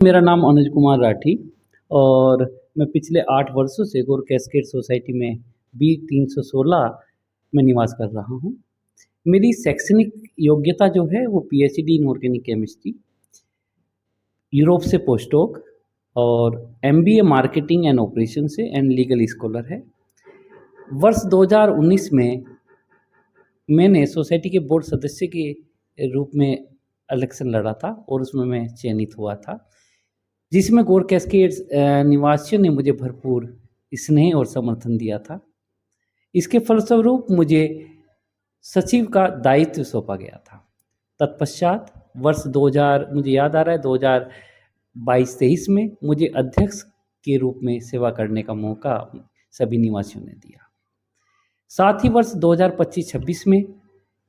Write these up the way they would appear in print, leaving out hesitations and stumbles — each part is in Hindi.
मेरा नाम अनुज कुमार राठी और मैं पिछले 8 वर्षों से गौर कैस्केड सोसाइटी में बी 316 में निवास कर रहा हूँ। मेरी शैक्षणिक योग्यता जो है वो PhD in organic chemistry, Europe से पोस्टडॉक और एमबीए मार्केटिंग एंड ऑपरेशन से एंड लीगल स्कॉलर है। वर्ष 2019 में मैंने सोसाइटी के बोर्ड सदस्य के रूप में इलेक्शन लड़ा था और उसमें मैं चयनित हुआ था, जिसमें गौर कैस्केड निवासियों ने मुझे भरपूर स्नेह और समर्थन दिया था। इसके फलस्वरूप मुझे सचिव का दायित्व सौंपा गया था। तत्पश्चात वर्ष 2000 मुझे याद आ रहा है 2022-23 में मुझे अध्यक्ष के रूप में सेवा करने का मौका सभी निवासियों ने दिया। साथ ही वर्ष 2025-26 में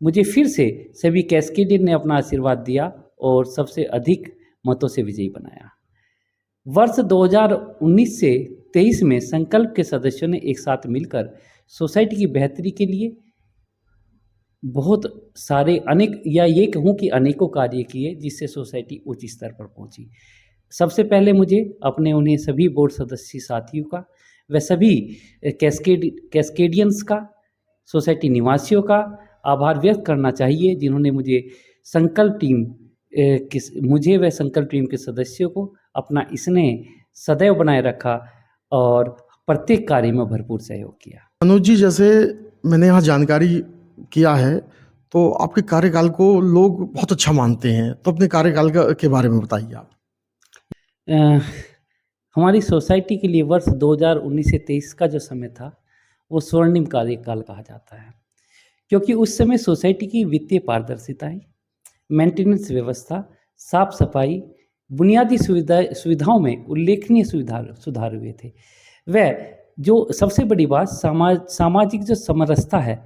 मुझे फिर से सभी कैस्केडियन ने अपना आशीर्वाद दिया और सबसे अधिक मतों से विजयी बनाया। वर्ष 2019 से 23 में संकल्प के सदस्यों ने एक साथ मिलकर सोसाइटी की बेहतरी के लिए बहुत सारे ये कहूँ कि अनेकों कार्य किए, जिससे सोसाइटी उच्च स्तर पर पहुंची। सबसे पहले मुझे अपने उन्हें सभी बोर्ड सदस्य साथियों का व सभी कैस्केडियंस का, सोसाइटी निवासियों का आभार व्यक्त करना चाहिए, जिन्होंने मुझे व संकल्प टीम के सदस्यों को अपना स्नेह सदैव बनाए रखा और प्रत्येक कार्य में भरपूर सहयोग किया। अनुज जी, जैसे मैंने यहाँ जानकारी किया है तो आपके कार्यकाल को लोग बहुत अच्छा मानते हैं, तो अपने कार्यकाल के बारे में बताइए आप। हमारी सोसाइटी के लिए वर्ष 2019 से 23 का जो समय था वो स्वर्णिम कार्यकाल कहा जाता है, क्योंकि उस समय सोसाइटी की वित्तीय पारदर्शिताएं, मेंटेनेंस व्यवस्था, साफ सफाई, बुनियादी सुविधाओं में उल्लेखनीय सुधार हुए थे। वह जो सबसे बड़ी बात सामाजिक जो समरसता है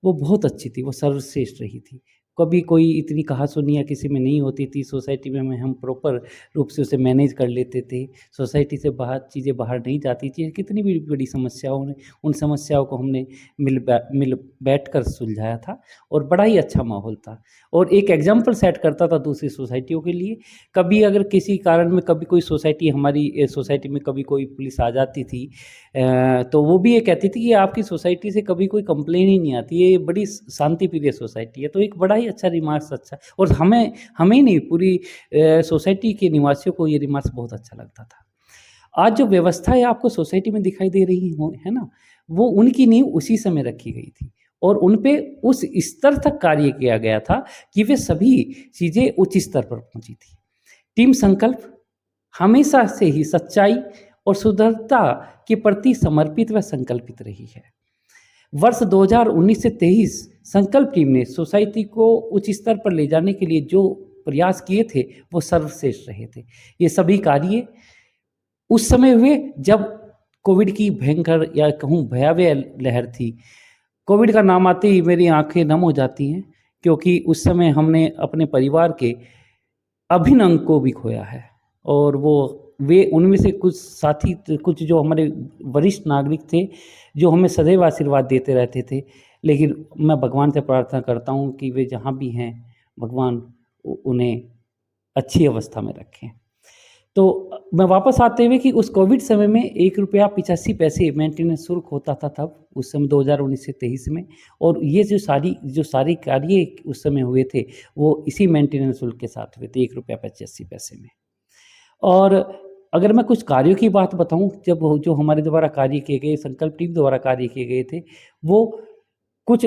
वो बहुत अच्छी थी, वो सर्वश्रेष्ठ रही थी। कभी कोई इतनी कहा-सुनी या किसी में नहीं होती थी। सोसाइटी में हम प्रॉपर रूप से उसे मैनेज कर लेते थे। सोसाइटी से चीज़ें बाहर नहीं जाती थी। कितनी भी बड़ी समस्याओं ने उन समस्याओं को हमने मिल बैठकर सुलझाया था और बड़ा ही अच्छा माहौल था और एक एग्जाम्पल सेट करता था दूसरी सोसाइटियों के लिए। कभी अगर किसी कारण में कभी कोई हमारी सोसाइटी में कभी कोई पुलिस आ जाती थी, तो वो भी ये कहती थी कि आपकी सोसाइटी से कभी कोई कंप्लेन ही नहीं आती, ये बड़ी शांति प्रिय सोसाइटी है। तो एक बड़ा ही अच्छा रिमार्क्स और हमें ही नहीं, पूरी सोसाइटी के निवासियों को ये रिमार्क्स बहुत अच्छा लगता था। आज जो व्यवस्थाएं आपको सोसाइटी में दिखाई दे रही है ना, वो उनकी नींव उसी समय रखी गई थी और उन पे उस स्तर तक कार्य किया गया था कि वे सभी चीज़ें उच्च स्तर पर पहुंची थी। टीम संकल्प हमेशा से ही सच्चाई और सुदृढ़ता के प्रति समर्पित व संकल्पित रही है। वर्ष 2019 से 23 संकल्प टीम ने सोसाइटी को उच्च स्तर पर ले जाने के लिए जो प्रयास किए थे वो सर्वश्रेष्ठ रहे थे। ये सभी कार्य उस समय हुए जब कोविड की भयंकर या कहूँ भयावह लहर थी। कोविड का नाम आते ही मेरी आंखें नम हो जाती हैं, क्योंकि उस समय हमने अपने परिवार के अभिन्न अंग को भी खोया है और वे उनमें से कुछ जो हमारे वरिष्ठ नागरिक थे, जो हमें सदैव आशीर्वाद देते रहते थे। लेकिन मैं भगवान से प्रार्थना करता हूँ कि वे जहाँ भी हैं, भगवान उन्हें अच्छी अवस्था में रखें। तो मैं वापस आते हुए कि उस कोविड समय में ₹1.85 मेंटेनेंस शुल्क होता था तब, उस समय 2019 से 23 में, और ये जो सारी कार्य उस समय हुए थे वो इसी मेंटेनेंस शुल्क के साथ हुए थे, ₹1.85 में। और अगर मैं कुछ कार्यों की बात बताऊं, जो हमारे द्वारा कार्य किए गए, संकल्प टीम द्वारा कार्य किए गए थे, वो कुछ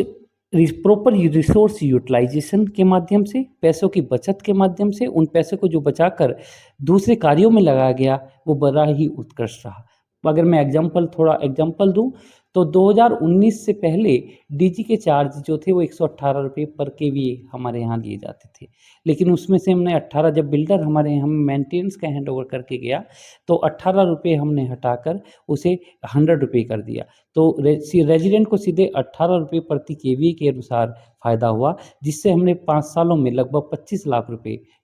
प्रॉपर रिसोर्स यूटिलाइजेशन के माध्यम से, पैसों की बचत के माध्यम से, उन पैसों को जो बचाकर दूसरे कार्यों में लगाया गया वो बड़ा ही उत्कृष्ट रहा। अगर मैं थोड़ा एग्जाम्पल दूं तो 2019 से पहले डीजी के चार्ज जो थे वो ₹118 पर केवीए हमारे यहाँ लिए जाते थे, लेकिन उसमें से हमने 18, जब बिल्डर हम मेंटेनेंस का हैंड ओवर करके गया तो ₹18 हमने हटाकर उसे ₹100 कर दिया। तो रेजिडेंट को सीधे ₹18 प्रति केवीए के अनुसार फ़ायदा हुआ, जिससे हमने 5 सालों में लगभग ₹25 लाख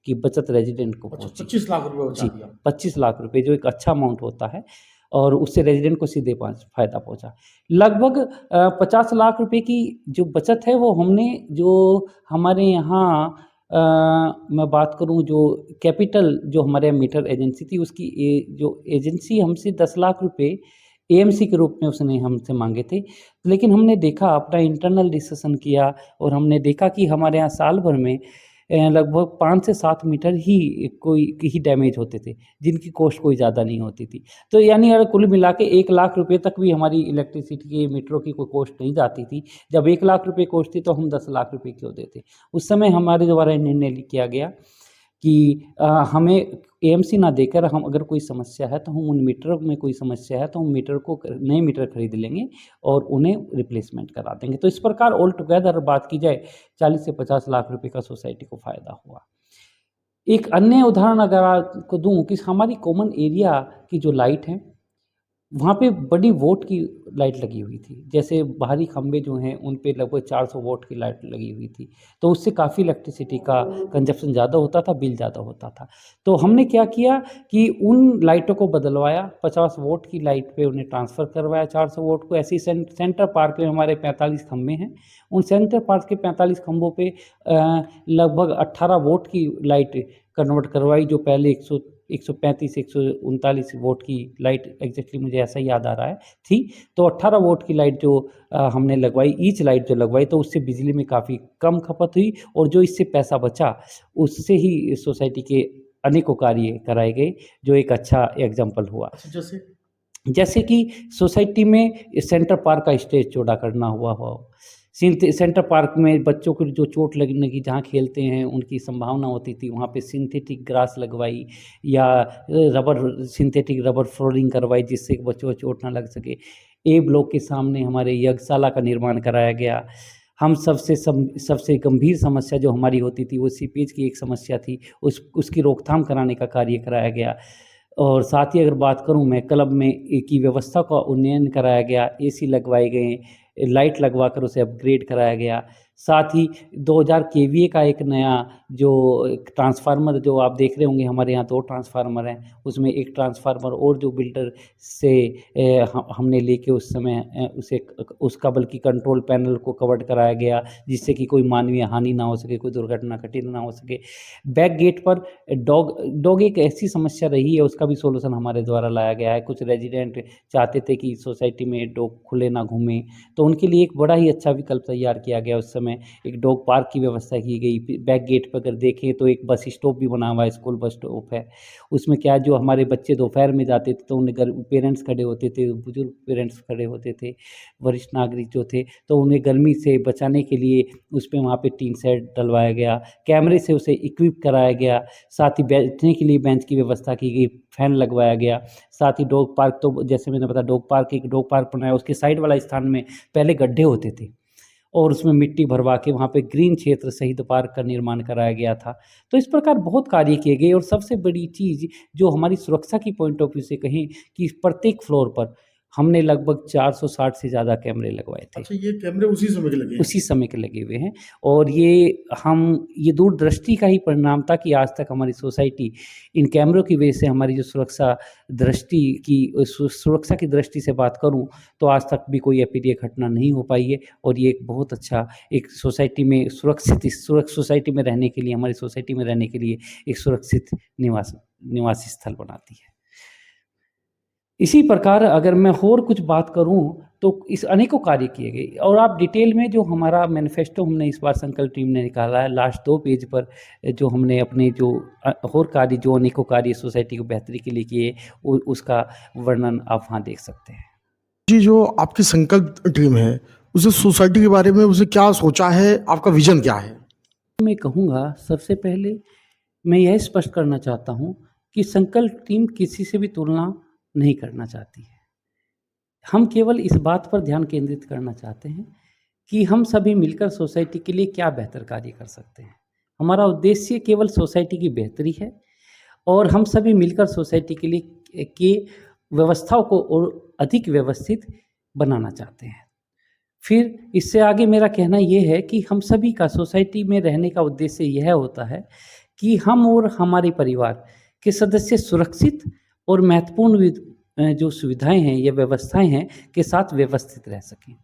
की बचत रेजिडेंट को पहुंची। 25 लाख रुपए बचा दिया। 25 लाख रुपए जो एक अच्छा अमाउंट होता है, और उससे रेजिडेंट को सीधे फ़ायदा पहुंचा। लगभग 50 लाख रुपए की जो बचत है वो हमने जो हमारे यहाँ मैं बात करूं जो कैपिटल जो हमारे यहाँ मीटर एजेंसी थी उसकी जो एजेंसी हमसे 10 लाख रुपए एएमसी के रूप में उसने हमसे मांगे थे। लेकिन हमने देखा अपना इंटरनल डिस्कशन किया और हमने देखा कि हमारे यहाँ साल भर में लगभग 5 से 7 मीटर ही डैमेज होते थे, जिनकी कॉस्ट कोई ज़्यादा नहीं होती थी। तो यानी अगर कुल मिला के 1 लाख रुपए तक भी हमारी इलेक्ट्रिसिटी के मीटरों की कोई कॉस्ट नहीं जाती थी। जब 1 लाख रुपए कॉस्ट थी तो हम 10 लाख रुपए क्यों देते? उस समय हमारे द्वारा निर्णय किया गया कि हमें एएमसी ना देकर हम अगर कोई समस्या है तो हम उन मीटर में कोई समस्या है तो हम मीटर को नए मीटर खरीद लेंगे और उन्हें रिप्लेसमेंट करा देंगे। तो इस प्रकार ऑल टुगेदर बात की जाए 40 से 50 लाख रुपए का सोसाइटी को फ़ायदा हुआ। एक अन्य उदाहरण अगर आपको दूँ कि हमारी कॉमन एरिया की जो लाइट है, वहाँ पे बड़ी वोट की लाइट लगी हुई थी। जैसे बाहरी खंभे जो हैं उन पे लगभग 400 वोट की लाइट लगी हुई थी। तो उससे काफ़ी इलेक्ट्रिसिटी का कंजप्शन ज़्यादा होता था, बिल ज़्यादा होता था। तो हमने क्या किया कि उन लाइटों को बदलवाया, 50 वोट की लाइट पे उन्हें ट्रांसफ़र करवाया 400 वोट को। ऐसे ही सेंटर पार्क में हमारे 45 खंभे हैं। उन सेंटर पार्क के 45 खंभों पे लगभग 18 वोट की लाइट कन्वर्ट करवाई, जो पहले 135 139 वोट की लाइट, एग्जैक्टली मुझे ऐसा ही याद आ रहा है, थी। तो 18 वोट की लाइट जो हमने लगवाई, ईच लाइट जो लगवाई, तो उससे बिजली में काफ़ी कम खपत हुई और जो इससे पैसा बचा उससे ही सोसाइटी के अनेकों कार्य कराए गए, जो एक अच्छा एग्जाम्पल हुआ। जैसे कि सोसाइटी में सेंटर पार्क का स्टेज चौड़ा करना हुआ हो, सेंटर पार्क में बच्चों को जो चोट लगने की, जहाँ खेलते हैं उनकी संभावना होती थी, वहाँ पे सिंथेटिक ग्रास लगवाई या सिंथेटिक रबर फ्लोरिंग करवाई, जिससे कि बच्चों को चोट ना लग सके। ए ब्लॉक के सामने हमारे यज्ञशाला का निर्माण कराया गया। हम सबसे गंभीर समस्या जो हमारी होती थी वो सीपेज की एक समस्या थी, उसकी रोकथाम कराने का कार्य कराया गया। और साथ ही अगर बात करूं मैं, क्लब में की व्यवस्था का उन्नयन कराया गया, एसी लगवाए गए, लाइट लगवा कर उसे अपग्रेड कराया गया। साथ ही 2000 केवीए का एक नया जो ट्रांसफार्मर, जो आप देख रहे होंगे हमारे यहाँ 2 ट्रांसफार्मर हैं, उसमें एक ट्रांसफार्मर और जो बिल्डर से हमने लेके उस समय उसका बल्कि कंट्रोल पैनल को कवर्ड कराया गया, जिससे कि कोई मानवीय हानि ना हो सके, कोई दुर्घटना घटित ना हो सके। बैक गेट पर डॉग एक ऐसी समस्या रही है, उसका भी सोल्यूशन हमारे द्वारा लाया गया है। कुछ रेजिडेंट चाहते थे कि सोसाइटी में डॉग खुले ना घूमें, तो उनके लिए एक बड़ा ही अच्छा विकल्प तैयार किया गया। उस समय एक डॉग पार्क की व्यवस्था की गई। बैक गेट पर अगर देखें तो एक बस स्टॉप भी बना हुआ है, स्कूल बस स्टॉप है। उसमें क्या, जो हमारे बच्चे दोपहर में जाते थे तो उन्हें पेरेंट्स खड़े होते थे, बुजुर्ग पेरेंट्स खड़े होते थे, वरिष्ठ नागरिक जो थे, तो उन्हें गर्मी से बचाने के लिए उस पर वहाँ पे टीन शेड डलवाया गया, कैमरे से उसे इक्विप कराया गया। साथ ही बैठने के लिए बेंच की व्यवस्था की गई, फैन लगवाया गया। साथ ही डॉग पार्क, तो जैसे मैंने बताया एक डॉग पार्क बनाया, उसके साइड वाला स्थान में पहले गड्ढे होते थे और उसमें मिट्टी भरवा के वहाँ पे ग्रीन क्षेत्र शहीद पार्क का निर्माण कराया गया था। तो इस प्रकार बहुत कार्य किए गए। और सबसे बड़ी चीज़ जो हमारी सुरक्षा की पॉइंट ऑफ व्यू से कहें कि प्रत्येक फ्लोर पर हमने लगभग 460 से ज़्यादा कैमरे लगवाए थे। अच्छा, ये कैमरे उसी समय के लगे हैं? उसी समय के लगे हुए हैं। और ये दूरदृष्टि का ही परिणाम था कि आज तक हमारी सोसाइटी इन कैमरों की वजह से, हमारी जो सुरक्षा की दृष्टि से बात करूं तो आज तक भी कोई अप्रिय घटना नहीं हो पाई है। और ये एक बहुत अच्छा एक सोसाइटी में सोसाइटी में रहने के लिए, हमारी सोसाइटी में रहने के लिए एक सुरक्षित निवासी स्थल बनाती है। इसी प्रकार अगर मैं और कुछ बात करूं तो इस अनेकों कार्य किए गए। और आप डिटेल में जो हमारा मैनिफेस्टो हमने इस बार संकल्प टीम ने निकाला है, लास्ट 2 पेज पर जो हमने अपने जो और कार्य, जो अनेकों कार्य सोसाइटी को बेहतरी के लिए किए, उसका वर्णन आप वहाँ देख सकते हैं। जी, जो आपकी संकल्प टीम है, उसे सोसाइटी के बारे में उसे क्या सोचा है, आपका विजन क्या है? मैं कहूँगा सबसे पहले मैं यह स्पष्ट करना चाहता हूँ कि संकल्प टीम किसी से भी तुलना नहीं करना चाहती है। हम केवल इस बात पर ध्यान केंद्रित करना चाहते हैं कि हम सभी मिलकर सोसाइटी के लिए क्या बेहतर कार्य कर सकते हैं। हमारा उद्देश्य केवल सोसाइटी की बेहतरी है और हम सभी मिलकर सोसाइटी के लिए की व्यवस्थाओं को और अधिक व्यवस्थित बनाना चाहते हैं। फिर इससे आगे मेरा कहना यह है कि हम सभी का सोसाइटी में रहने का उद्देश्य यह होता है कि हम और हमारे परिवार के सदस्य सुरक्षित और महत्वपूर्ण जो सुविधाएं हैं या व्यवस्थाएं हैं के साथ व्यवस्थित रह सकें।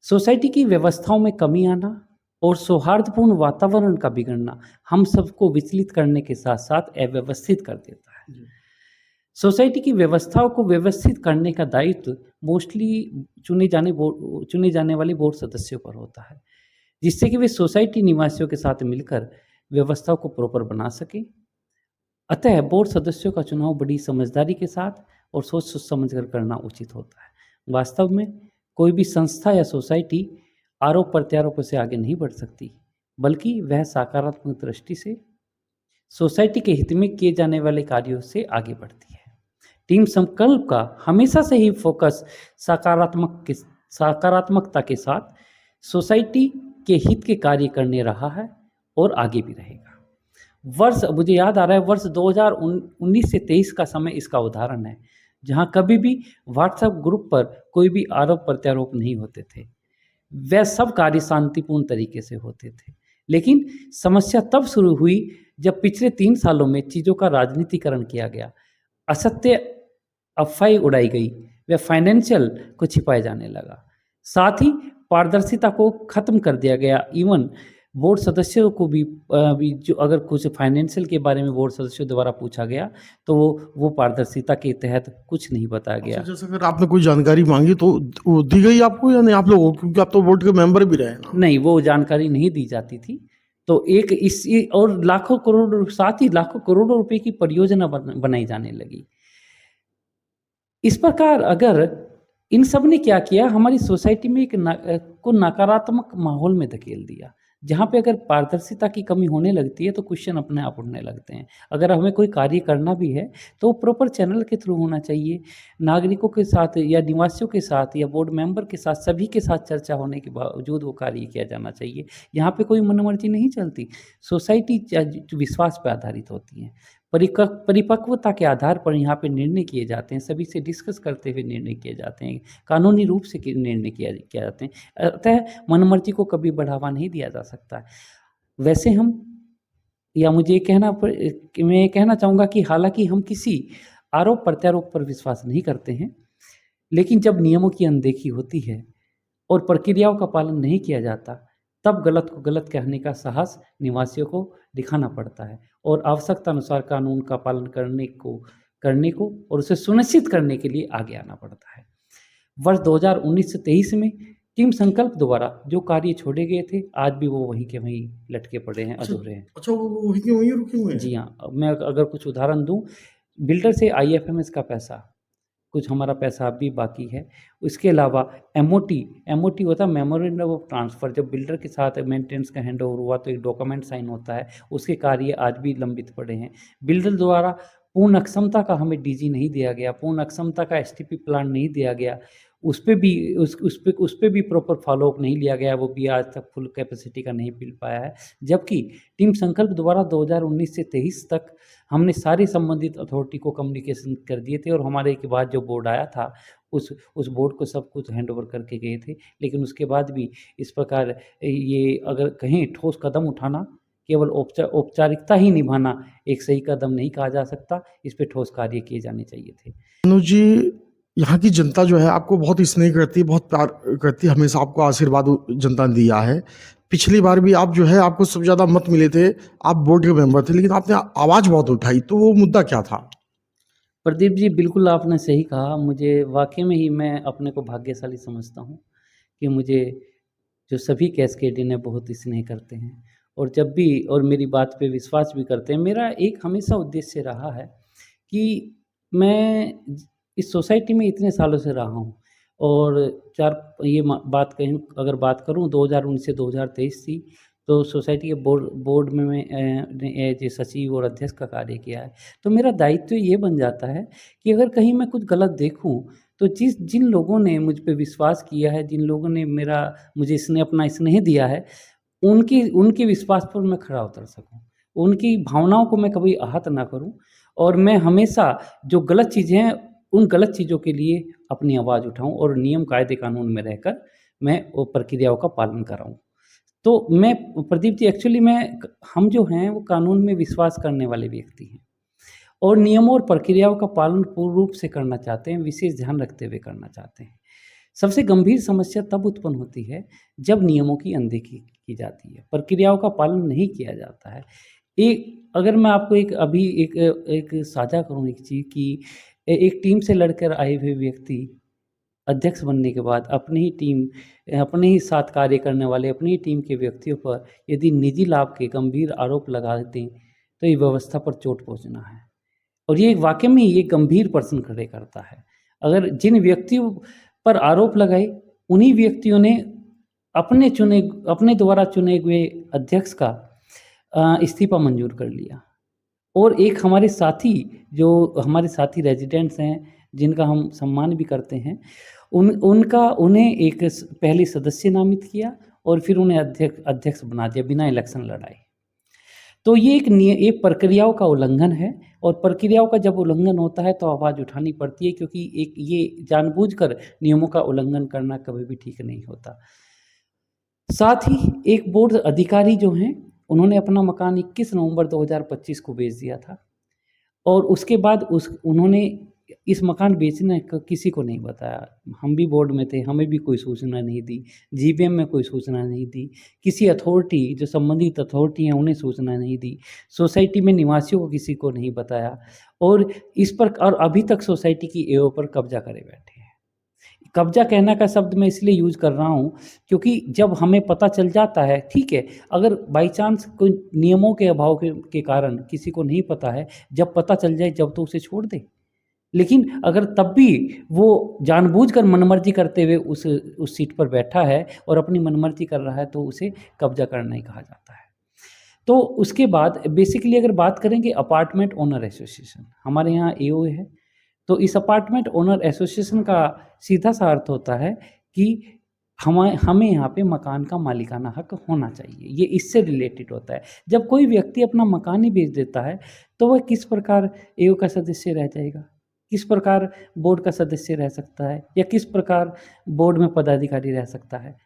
सोसाइटी की व्यवस्थाओं में कमी आना और सौहार्दपूर्ण वातावरण का बिगड़ना हम सबको विचलित करने के साथ-साथ अव्यवस्थित कर देता है। जी। सोसाइटी की व्यवस्थाओं को व्यवस्थित करने का दायित्व मोस्टली चुने जाने वाले बोर्ड सदस्यों पर होता है, जिससे कि वे सोसाइटी निवासियों के साथ मिलकर व्यवस्थाओं को प्रॉपर बना सकें। अतः बोर्ड सदस्यों का चुनाव बड़ी समझदारी के साथ और सोच समझ कर करना उचित होता है। वास्तव में कोई भी संस्था या सोसाइटी आरोप प्रत्यारोपों से आगे नहीं बढ़ सकती, बल्कि वह सकारात्मक दृष्टि से सोसाइटी के हित में किए जाने वाले कार्यों से आगे बढ़ती है। टीम संकल्प का हमेशा से ही फोकस सकारात्मकता के साथ सोसाइटी के हित के कार्य करने रहा है और आगे भी रहेगा। मुझे याद आ रहा है वर्ष 2019 से 23 का समय इसका उदाहरण है, जहाँ कभी भी व्हाट्सएप ग्रुप पर कोई भी आरोप प्रत्यारोप नहीं होते थे। वह सब कार्य शांतिपूर्ण तरीके से होते थे। लेकिन समस्या तब शुरू हुई जब पिछले 3 सालों में चीज़ों का राजनीतिकरण किया गया, असत्य अफवाहें उड़ाई गई, व फाइनेंशियल को छिपाया जाने लगा। साथ ही पारदर्शिता को खत्म कर दिया गया। इवन बोर्ड सदस्यों को भी जो अगर कुछ फाइनेंशियल के बारे में बोर्ड सदस्यों द्वारा पूछा गया, तो वो पारदर्शिता के तहत कुछ नहीं बताया अच्छा, गया। जैसे अगर आपने कोई जानकारी मांगी तो वो दी गई आपको या नहीं आप लोगों को, क्योंकि आप तो बोर्ड के मेंबर भी रहे ना? नहीं, वो जानकारी नहीं दी जाती थी। तो एक और लाखों करोड़, साथ ही लाखों करोड़ों रुपए की परियोजना बनाई जाने लगी। इस प्रकार अगर इन सब ने क्या किया, हमारी सोसाइटी में को नकारात्मक माहौल में धकेल दिया, जहाँ पे अगर पारदर्शिता की कमी होने लगती है तो क्वेश्चन अपने आप उठने लगते हैं। अगर हमें कोई कार्य करना भी है तो प्रॉपर चैनल के थ्रू होना चाहिए। नागरिकों के साथ या निवासियों के साथ या बोर्ड मेंबर के साथ, सभी के साथ चर्चा होने के बावजूद वो कार्य किया जाना चाहिए। यहाँ पे कोई मनमर्जी नहीं चलती। सोसाइटी विश्वास पर आधारित होती है। परिपक्वता के आधार पर यहाँ पे निर्णय किए जाते हैं, सभी से डिस्कस करते हुए निर्णय किए जाते हैं, कानूनी रूप से निर्णय किया जाते हैं। अतः मनमर्जी को कभी बढ़ावा नहीं दिया जा सकता है। वैसे हम या मुझे मैं ये कहना चाहूँगा कि हालांकि हम किसी आरोप प्रत्यारोप पर विश्वास नहीं करते हैं, लेकिन जब नियमों की अनदेखी होती है और प्रक्रियाओं का पालन नहीं किया जाता, तब गलत को गलत कहने का साहस निवासियों को दिखाना पड़ता है और आवश्यकता अनुसार कानून का पालन करने को और उसे सुनिश्चित करने के लिए आगे आना पड़ता है। वर्ष 2019 से 23 में टीम संकल्प द्वारा जो कार्य छोड़े गए थे, आज भी वो वहीं के वहीं लटके पड़े हैं, अच्छा, अधूरे हैं। अच्छा, वो वहीं के वहीं रुके हुए हैं? जी हाँ, अब मैं अगर कुछ उदाहरण दूँ, बिल्डर से आईएफएमएस का पैसा, कुछ हमारा पैसा अब भी बाकी है। उसके अलावा एमओटी होता है, मेमोरेंडम ऑफ ट्रांसफ़र। जब बिल्डर के साथ मेंटेनेंस का हैंडओवर हुआ तो एक डॉक्यूमेंट साइन होता है, उसके कार्य आज भी लंबित पड़े हैं। बिल्डर द्वारा पूर्ण अक्षमता का हमें डीजी नहीं दिया गया, पूर्ण अक्षमता का एसटीपी प्लान नहीं दिया गया, उस पे भी प्रॉपर फ़ॉलो-अप नहीं लिया गया, वो भी आज तक फुल कैपेसिटी का नहीं मिल पाया है। जबकि टीम संकल्प द्वारा 2019 से 23 तक हमने सारी संबंधित अथॉरिटी को कम्युनिकेशन कर दिए थे और हमारे के बाद जो बोर्ड आया था, उस बोर्ड को सब कुछ हैंडओवर करके गए थे। लेकिन उसके बाद भी इस प्रकार ये अगर कहें ठोस कदम उठाना, केवल औपचारिकता ही निभाना एक सही कदम नहीं कहा जा सकता, इस पे ठोस कार्य किए जाने चाहिए थे। अनुज जी, यहाँ की जनता जो है आपको बहुत स्नेह करती है, बहुत प्यार करती है, हमेशा आपको आशीर्वाद जनता ने दिया है। पिछली बार भी आप जो है आपको सबसे ज़्यादा मत मिले थे, आप बोर्ड के मेंबर थे, लेकिन आपने आवाज़ बहुत उठाई, तो वो मुद्दा क्या था? प्रदीप जी, बिल्कुल आपने सही कहा। मुझे वाक़ई में ही मैं अपने को भाग्यशाली समझता हूँ कि मुझे जो सभी कैस्केडियन हैं बहुत स्नेह करते हैं और जब भी और मेरी बात पे विश्वास भी करते हैं। मेरा एक हमेशा उद्देश्य रहा है कि मैं इस सोसाइटी में इतने सालों से रहा हूँ और बात कहीं अगर बात करूँ 2019 से 2023 थी, तो सोसाइटी के बोर्ड में मैं एज ए सचिव और अध्यक्ष का कार्य किया है। तो मेरा दायित्व ये बन जाता है कि अगर कहीं मैं कुछ गलत देखूँ, तो जिन लोगों ने मुझ पे विश्वास किया है, जिन लोगों ने मुझे अपना स्नेह दिया है, उनके विश्वास पर मैं खरा उतर सकूँ। उनकी भावनाओं को मैं कभी आहत ना करूँ और मैं हमेशा जो गलत चीज़ें हैं, उन गलत चीज़ों के लिए अपनी आवाज़ उठाऊँ और नियम कायदे कानून में रहकर मैं वो प्रक्रियाओं का पालन कराऊँ। तो मैं प्रदीप जी, एक्चुअली हम जो हैं वो कानून में विश्वास करने वाले व्यक्ति हैं और नियमों और प्रक्रियाओं का पालन पूर्ण रूप से करना चाहते हैं, विशेष ध्यान रखते हुए करना चाहते हैं। सबसे गंभीर समस्या तब उत्पन्न होती है जब नियमों की अनदेखी की जाती है, प्रक्रियाओं का पालन नहीं किया जाता है। एक अगर मैं आपको एक अभी एक साझा करूँ एक चीज़ कि एक टीम से लड़कर आए हुए व्यक्ति अध्यक्ष बनने के बाद अपने ही साथ कार्य करने वाले अपनी ही टीम के व्यक्तियों पर यदि निजी लाभ के गंभीर आरोप लगा दें, तो ये व्यवस्था पर चोट पहुँचना है। और ये वाक़ई में ये गंभीर प्रश्न खड़े करता है। अगर जिन व्यक्तियों पर आरोप लगाए, उन्हीं व्यक्तियों ने अपने द्वारा चुने हुए अध्यक्ष का इस्तीफ़ा मंज़ूर कर लिया। और एक हमारे साथी रेज़िडेंट्स हैं, जिनका हम सम्मान भी करते हैं, उन्हें एक पहले सदस्य नामित किया और फिर उन्हें अध्यक्ष बना दिया बिना इलेक्शन लड़ाए। तो ये एक प्रक्रियाओं का उल्लंघन है, और प्रक्रियाओं का जब उल्लंघन होता है तो आवाज़ उठानी पड़ती है, क्योंकि एक ये जानबूझकर नियमों का उल्लंघन करना कभी भी ठीक नहीं होता। साथ ही एक बोर्ड अधिकारी जो हैं, उन्होंने अपना मकान 21 नवंबर 2025 को बेच दिया था, और उसके बाद उन्होंने इस मकान बेचने का किसी को नहीं बताया। हम भी बोर्ड में थे, हमें भी कोई सूचना नहीं दी, जीबीएम में कोई सूचना नहीं दी, किसी अथॉरिटी जो संबंधित अथॉरिटी हैं उन्हें सूचना नहीं दी, सोसाइटी में निवासियों को किसी को नहीं बताया, और अभी तक सोसाइटी की एओ पर कब्जा करे बैठे हैं। कब्जा कहने का शब्द मैं इसलिए यूज़ कर रहा हूँ क्योंकि जब हमें पता चल जाता है, ठीक है, अगर बाई चांस कोई नियमों के अभाव के कारण किसी को नहीं पता है, जब पता चल जाए जब तो उसे छोड़ दे। लेकिन अगर तब भी वो जानबूझकर मनमर्जी करते हुए उस सीट पर बैठा है और अपनी मनमर्जी कर रहा है, तो उसे कब्जा करना ही कहा जाता है। तो उसके बाद बेसिकली अगर बात करेंगे अपार्टमेंट ओनर एसोसिएशन, हमारे यहाँ एओ है, तो इस अपार्टमेंट ओनर एसोसिएशन का सीधा सा अर्थ होता है कि हमें यहाँ पे मकान का मालिकाना हक होना चाहिए। ये इससे रिलेटेड होता है। जब कोई व्यक्ति अपना मकान ही बेच देता है, तो वह किस प्रकार एओ का सदस्य रह जाएगा, किस प्रकार बोर्ड का सदस्य रह सकता है, या किस प्रकार बोर्ड में पदाधिकारी रह सकता है।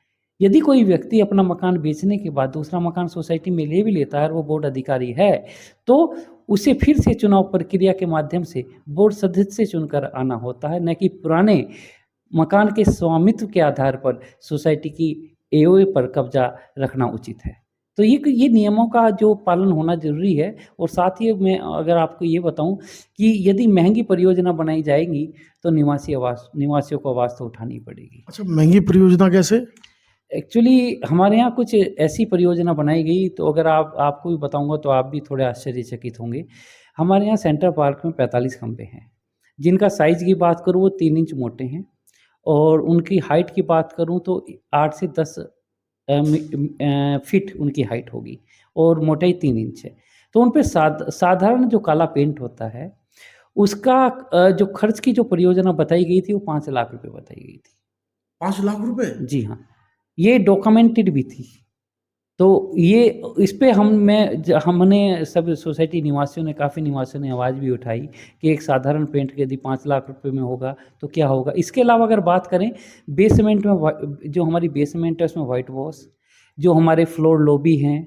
यदि कोई व्यक्ति अपना मकान बेचने के बाद दूसरा मकान सोसाइटी में ले भी लेता है और वो बोर्ड अधिकारी है, तो उसे फिर से चुनाव प्रक्रिया के माध्यम से बोर्ड सदस्य चुनकर आना होता है, न कि पुराने मकान के स्वामित्व के आधार पर सोसाइटी की एओए पर कब्जा रखना उचित है। तो ये नियमों का जो पालन होना ज़रूरी है। और साथ ही मैं अगर आपको ये बताऊं कि यदि महंगी परियोजना बनाई जाएगी, तो निवासियों को आवाज़ तो उठानी पड़ेगी। अच्छा, महंगी परियोजना कैसे? एक्चुअली हमारे यहाँ कुछ ऐसी परियोजना बनाई गई, तो अगर आपको भी बताऊंगा तो आप भी थोड़े आश्चर्यचकित होंगे। हमारे यहाँ सेंट्रल पार्क में 45 खंभे हैं, जिनका साइज़ की बात करूँ वो 3 इंच मोटे हैं, और उनकी हाइट की बात करूँ तो 8 से 10 फीट उनकी हाइट होगी, और मोटाई 3 इंच है। तो उन पे साधारण जो काला पेंट होता है, उसका जो खर्च की जो परियोजना बताई गई थी वो 5 लाख रुपए बताई गई थी। 5 लाख रुपए? जी हाँ, ये डॉक्यूमेंटेड भी थी। तो ये इस पे हमने सब सोसाइटी निवासियों ने, काफ़ी निवासियों ने आवाज़ भी उठाई कि एक साधारण पेंट यदि 5 लाख रुपए में होगा तो क्या होगा। इसके अलावा अगर बात करें बेसमेंट में, जो हमारी बेसमेंट है उसमें वाइट वॉश, जो हमारे फ्लोर लॉबी हैं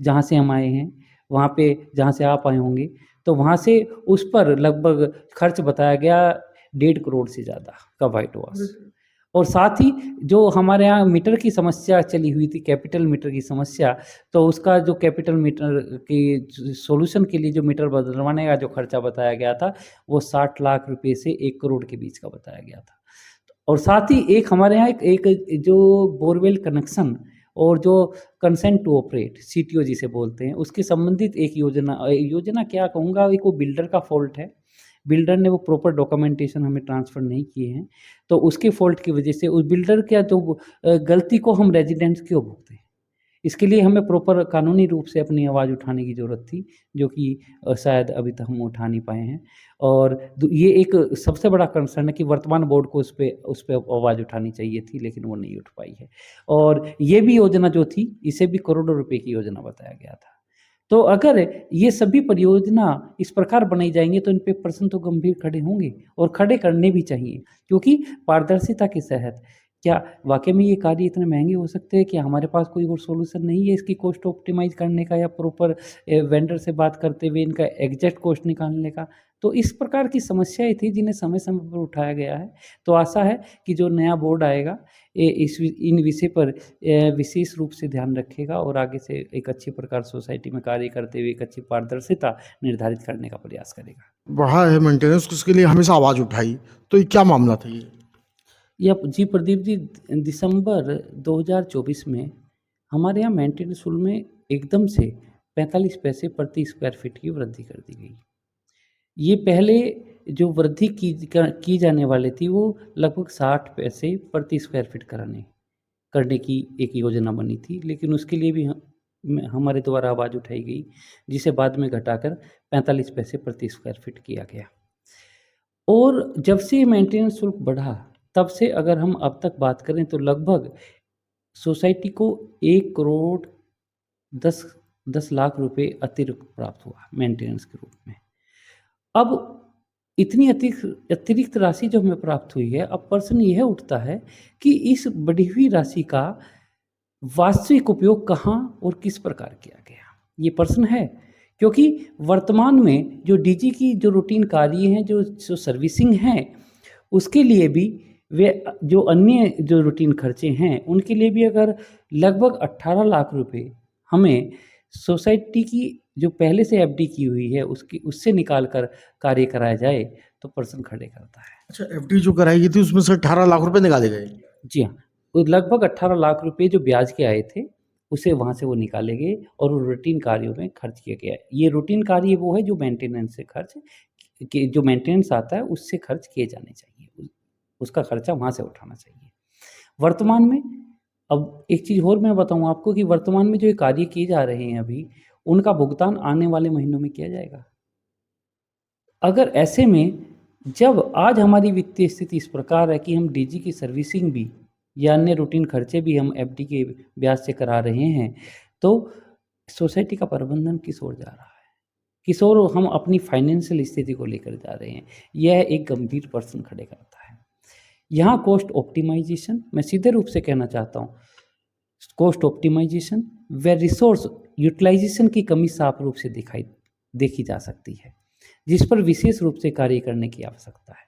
जहाँ से हम आए हैं, वहाँ पे जहाँ से आप आए होंगे, तो वहाँ से उस पर लगभग खर्च बताया गया 1.5 करोड़ से ज़्यादा का वाइट वॉश। और साथ ही जो हमारे यहाँ मीटर की समस्या चली हुई थी, कैपिटल मीटर की समस्या, तो उसका जो कैपिटल मीटर की सॉल्यूशन के लिए जो मीटर बदलवाने का जो खर्चा बताया गया था, वो 60 लाख रुपए से 1 करोड़ के बीच का बताया गया था। और साथ ही एक हमारे यहाँ एक जो बोरवेल कनेक्शन और जो कंसेंट टू ऑपरेट सीटीओ जिसे बोलते हैं, उसके संबंधित एक योजना क्या कहूँगा, एक वो बिल्डर का फॉल्ट है। बिल्डर ने वो प्रॉपर डॉक्यूमेंटेशन हमें ट्रांसफ़र नहीं किए हैं, तो उसके फॉल्ट की वजह से उस बिल्डर का जो गलती को हम रेजिडेंट्स क्यों भुगतें। इसके लिए हमें प्रॉपर कानूनी रूप से अपनी आवाज़ उठाने की ज़रूरत थी, जो कि शायद अभी तक हम उठा नहीं पाए हैं। और ये एक सबसे बड़ा कंसर्न है कि वर्तमान बोर्ड को उस पे आवाज़ उठानी चाहिए थी, लेकिन वो नहीं उठ पाई है। और ये भी योजना जो थी, इसे भी करोड़ों रुपए की योजना बताया गया था। तो अगर ये सभी परियोजना इस प्रकार बनाई जाएँगी, तो इन पे प्रश्न तो गंभीर खड़े होंगे, और खड़े करने भी चाहिए, क्योंकि पारदर्शिता के तहत क्या वाक़ई में ये कार्य इतने महँगे हो सकते हैं कि हमारे पास कोई और सॉल्यूशन नहीं है इसकी कॉस्ट ऑप्टिमाइज़ करने का या प्रॉपर वेंडर से बात करते हुए इनका एग्ज़ैक्ट कॉस्ट निकालने का? तो इस प्रकार की समस्याएँ थी जिन्हें समय-समय पर उठाया गया है। तो आशा है कि जो नया बोर्ड आएगा इन विषय पर विशेष रूप से ध्यान रखेगा और आगे से एक अच्छी प्रकार सोसाइटी में कार्य करते हुए एक अच्छी पारदर्शिता निर्धारित करने का प्रयास करेगा। बढ़ा है मेंटेनेंस, उसके लिए हमेशा आवाज़ उठाई, तो ये क्या मामला था ये? जी प्रदीप जी, दिसंबर 2024 में हमारे यहाँ मेंटेनेंस शुल्क में एकदम से 45 पैसे प्रति स्क्वायर फीट की वृद्धि कर दी गई। ये पहले जो वृद्धि की जाने वाली थी वो लगभग 60 पैसे प्रति स्क्वायर फीट करने की एक योजना बनी थी, लेकिन उसके लिए भी हमारे द्वारा आवाज़ उठाई गई, जिसे बाद में घटाकर 45 पैसे प्रति स्क्वायर फीट किया गया। और जब से ये मेंटेनेंस शुल्क बढ़ा, तब से अगर हम अब तक बात करें तो लगभग सोसाइटी को 1 करोड़ 10 लाख रुपए अतिरिक्त प्राप्त हुआ मेंटेनेंस के रूप में। अब इतनी अतिरिक्त राशि जो हमें प्राप्त हुई है, अब प्रश्न यह उठता है कि इस बढ़ी हुई राशि का वास्तविक उपयोग कहाँ और किस प्रकार किया गया? ये प्रश्न है, क्योंकि वर्तमान में जो डीजी की जो रूटीन कार्य हैं, जो सर्विसिंग है, उसके लिए भी वे जो अन्य जो रूटीन खर्चे हैं, उनके लिए भी अगर लगभग 18 लाख रुपए हमें सोसाइटी की जो पहले से एफडी की हुई है, उससे निकाल कर कार्य कराया जाए, तो प्रश्न खड़े करता है। अच्छा, एफडी जो कराई गई थी उसमें से 18 लाख रुपए निकाले गए? जी हाँ, वो लगभग 18 लाख रुपए जो ब्याज के आए थे, उसे वहाँ से वो निकाले गए और वो रूटीन कार्यों में खर्च किया गया। ये रूटीन कार्य वो है जो मेंटेनेंस से खर्च कि जो मेंटेनेंस आता है उससे खर्च किए जाने चाहिए। उसका खर्चा वहाँ से उठाना चाहिए। वर्तमान में अब एक चीज़ और मैं बताऊँ आपको कि वर्तमान में जो ये कार्य किए जा रहे हैं अभी, उनका भुगतान आने वाले महीनों में किया जाएगा। अगर ऐसे में जब आज हमारी वित्तीय स्थिति इस प्रकार है कि हम डीजी की सर्विसिंग भी या अन्य रूटीन खर्चे भी हम एफडी के ब्याज से करा रहे हैं, तो सोसाइटी का प्रबंधन किस ओर जा रहा है? किस ओर हम अपनी फाइनेंशियल स्थिति को लेकर जा रहे हैं? यह एक गंभीर प्रश्न खड़े करता है। यहाँ कॉस्ट ऑप्टिमाइजेशन, मैं सीधे रूप से कहना चाहता हूँ, कॉस्ट ऑप्टिमाइजेशन व रिसोर्स यूटिलाइजेशन की कमी साफ रूप से देखी जा सकती है, जिस पर विशेष रूप से कार्य करने की आवश्यकता है।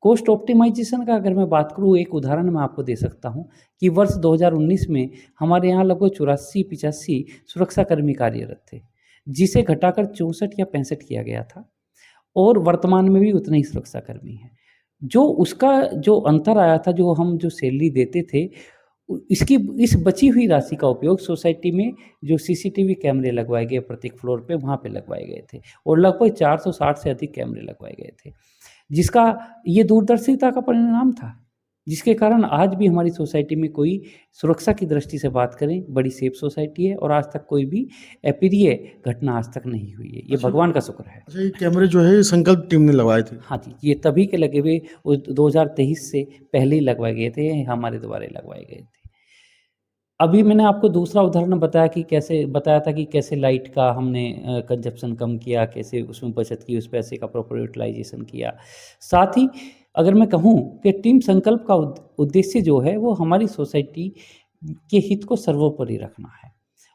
कॉस्ट ऑप्टिमाइजेशन का अगर मैं बात करूँ, एक उदाहरण मैं आपको दे सकता हूँ कि वर्ष 2019 में हमारे यहाँ लगभग 84-85 सुरक्षाकर्मी कार्यरत थे, जिसे घटाकर 64 या 65 किया गया था और वर्तमान में भी उतने ही सुरक्षाकर्मी हैं। जो उसका जो अंतर आया था, जो सैलरी देते थे, इस बची हुई राशि का उपयोग सोसाइटी में जो सीसीटीवी कैमरे लगवाए गए प्रत्येक फ्लोर पे, वहाँ पे लगवाए गए थे और लगभग 460 से अधिक कैमरे लगवाए गए थे, जिसका ये दूरदर्शिता का परिणाम था, जिसके कारण आज भी हमारी सोसाइटी में कोई सुरक्षा की दृष्टि से बात करें, बड़ी सेफ सोसाइटी है और आज तक कोई भी अप्रिय घटना आज तक नहीं हुई है। ये भगवान का शुक्र है। अच्छा, ये कैमरे जो है ये संकल्प टीम ने लगवाए थे? हाँ जी, ये तभी के लगे हुए 2023 से पहले ही लगवाए गए थे, हमारे द्वारा लगवाए गए थे। अभी मैंने आपको दूसरा उदाहरण बताया था कि कैसे लाइट का हमने कंजप्शन कम किया, कैसे उसमें बचत की, उस पैसे का प्रॉपर यूटिलाइजेशन किया। साथ ही अगर मैं कहूँ कि टीम संकल्प का उद्देश्य जो है वो हमारी सोसाइटी के हित को सर्वोपरि रखना है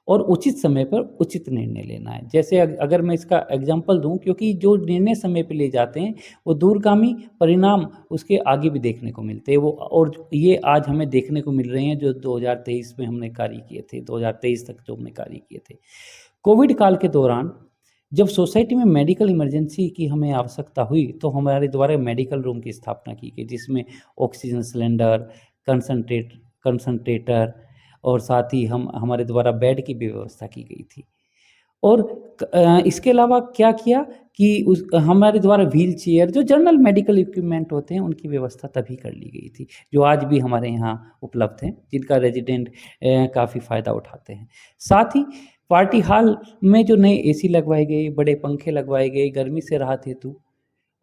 और उचित समय पर उचित निर्णय लेना है। जैसे अगर मैं इसका एग्जांपल दूं, क्योंकि जो निर्णय समय पे ले जाते हैं वो दूरगामी परिणाम उसके आगे भी देखने को मिलते हैं, वो और ये आज हमें देखने को मिल रहे हैं जो 2023 में हमने कार्य किए थे, 2023 तक जो हमने कार्य किए थे। कोविड काल के दौरान जब सोसाइटी में मेडिकल इमरजेंसी की हमें आवश्यकता हुई, तो हमारे द्वारा मेडिकल रूम की स्थापना की गई, जिसमें ऑक्सीजन सिलेंडर, कंसंट्रेटर और साथ ही हमारे द्वारा बेड की भी व्यवस्था की गई थी। और इसके अलावा क्या किया कि हमारे द्वारा व्हील चेयर, जो जनरल मेडिकल इक्विपमेंट होते हैं, उनकी व्यवस्था तभी कर ली गई थी, जो आज भी हमारे यहाँ उपलब्ध हैं, जिनका रेजिडेंट काफ़ी फ़ायदा उठाते हैं। साथ ही पार्टी हॉल में जो नए एसी लगवाए गए, बड़े पंखे लगवाए गए गर्मी से राहत हेतु,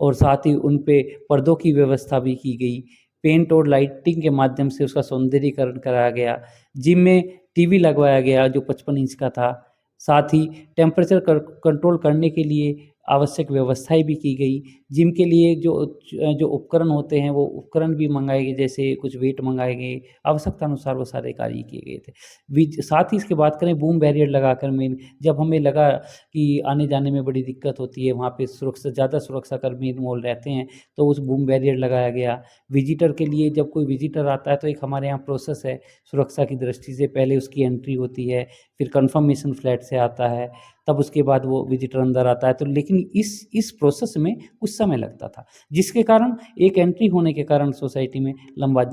और साथ ही उन पे पर्दों की व्यवस्था भी की गई। पेंट और लाइटिंग के माध्यम से उसका सौंदर्यीकरण कराया गया। जिम में टीवी लगवाया गया जो 55 इंच का था। साथ ही टेम्परेचर कंट्रोल करने के लिए आवश्यक व्यवस्थाएँ भी की गई। जिम के लिए जो उपकरण होते हैं, वो उपकरण भी मँगाए गए, जैसे कुछ वेट मँगाए गए, आवश्यकता अनुसार वो सारे कार्य किए गए थे। साथ ही इसकी बात करें बूम बैरियर लगाकर मेन जब हमें लगा कि आने-जाने में बड़ी दिक्कत होती है, वहाँ पे ज़्यादा सुरक्षाकर्मी इन्वॉल्व रहते हैं, तो उस बूम बैरियर लगाया गया। विज़िटर के लिए जब कोई विज़िटर आता है, तो एक हमारे यहाँ प्रोसेस है, सुरक्षा की दृष्टि से पहले उसकी एंट्री होती है, फिर कन्फर्मेशन फ्लैट से आता है, तब उसके बाद वो विज़िटर अंदर आता है। तो लेकिन इस प्रोसेस में कुछ समय लगता था, जिसके कारण एक एंट्री होने के कारण सोसाइटी में लंबा